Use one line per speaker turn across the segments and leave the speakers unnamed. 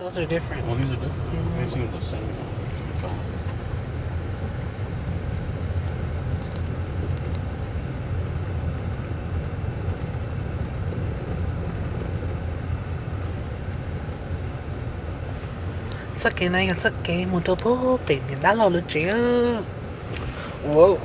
Those are different.
Oh, these are different. They seem the same.
Sa cái này là sa cái một chỗ phố biển đã lo được chứ. Wow.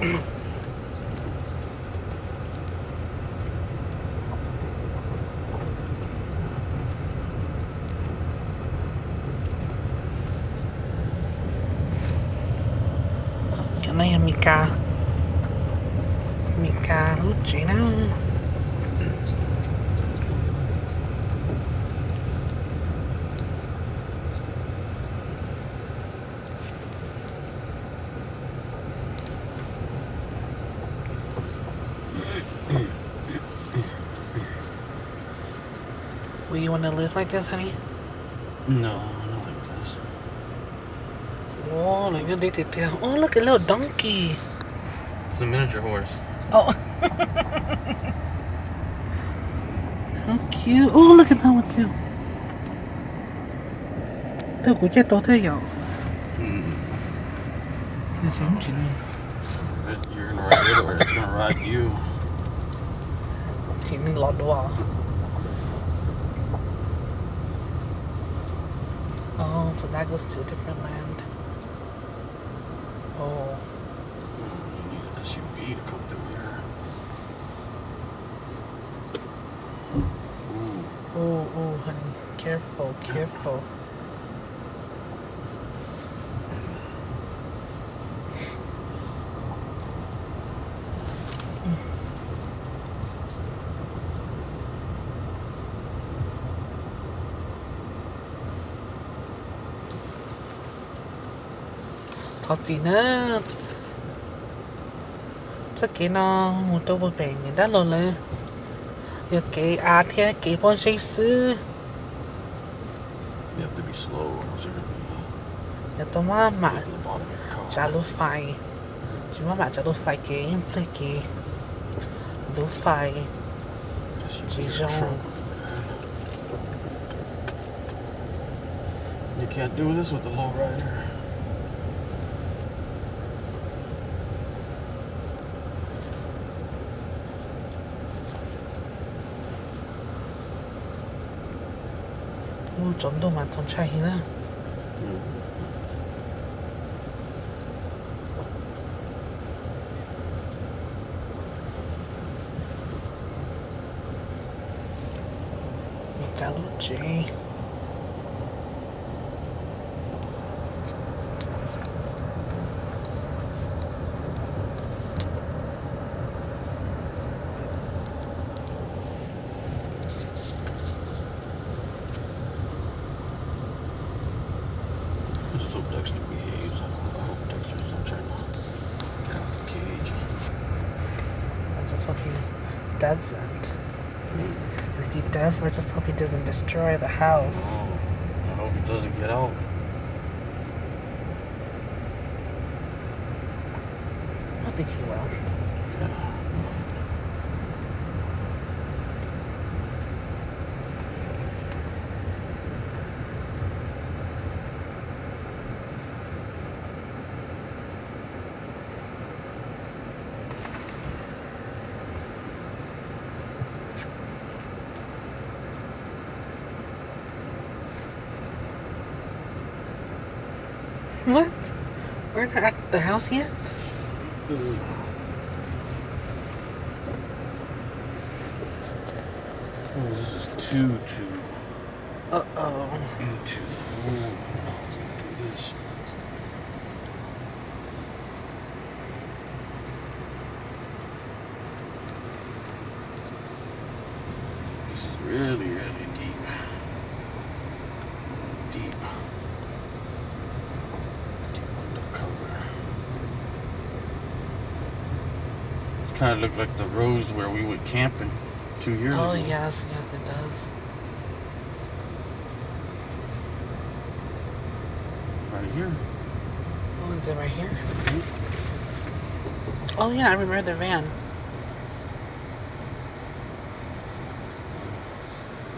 Cái này là Mika lúc chị nó. Will you want to live like this, honey?
No, not like this.
Oh, look at the detail. Oh, look at a little donkey.
It's a miniature horse.
Oh. How cute. Oh, look at that one too. Tao cũng chết tốt thế nhở. Nó sống chỉ nên.
You're gonna ride it or it's gonna ride you.
Chỉ nên lọt đồ à. Oh, so that goes to a different land. Oh.
You need an SUV to come through here.
Oh, honey. Careful, careful. Thật gì nữa. Chắc cái nó một tô bột bèn người đã luôn lên. Được cái thế cái bọn dây sư.
You have to be slow or else you're gonna be
Nhà tôi mà
in the bottom of your car.
trả lũ phai. Chỉ mà trả lũ phai cái lũ phai.
SUV or truck would be good. You can't do this with the lowrider.
정도만 좀 차이나. 미카루치.
Dexter behaves. I hope Dexter's not trying to get out the cage.
I just hope he doesn't. And if he does, I just hope he doesn't destroy the house.
Oh, I hope he doesn't get out.
I think he will.
Yeah.
What? We're not at the house yet?
Oh, this is too
Uh-oh.
into the hole. I'm gonna do this. This is really, really deep. Deep. Kind of look like the roads where we went camping 2 years ago.
Oh, yes, it does.
Right here.
Oh, is it right here? Oh, yeah, I remember the van.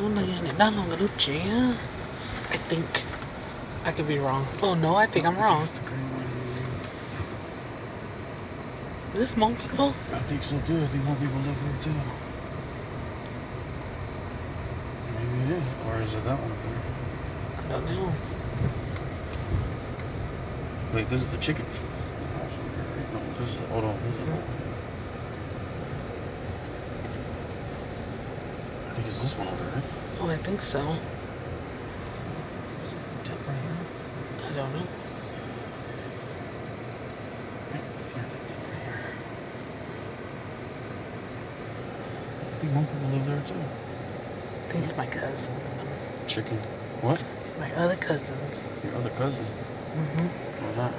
Oh, no, yeah, that long, I think. I could be wrong. Oh no, I think I'm wrong.
It's the green one.
Is this Hmong people?
I think so too. I think more people live here too. Maybe it is. Or is it that one up there?
I don't know.
Wait, this is the chicken house over here, right? No, this is, oh no, this is the I think it's this one over there, right?
Oh, I think so.
Tip right here.
I don't know.
Right, here's that tip right here. I think more people live there too.
I think it's my cousins.
Chicken. What?
My other cousins.
Your other cousin?
Mm-hmm.
What's that?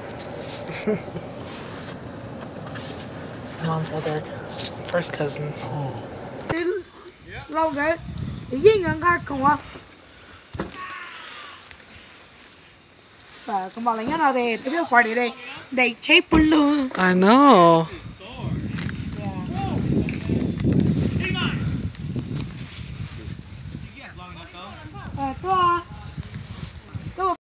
Mom's other first cousins.
Oh.
Lâu cái gì ngang cái cùng à? Come on, you know they do party they shape blue.
I know.
Tôi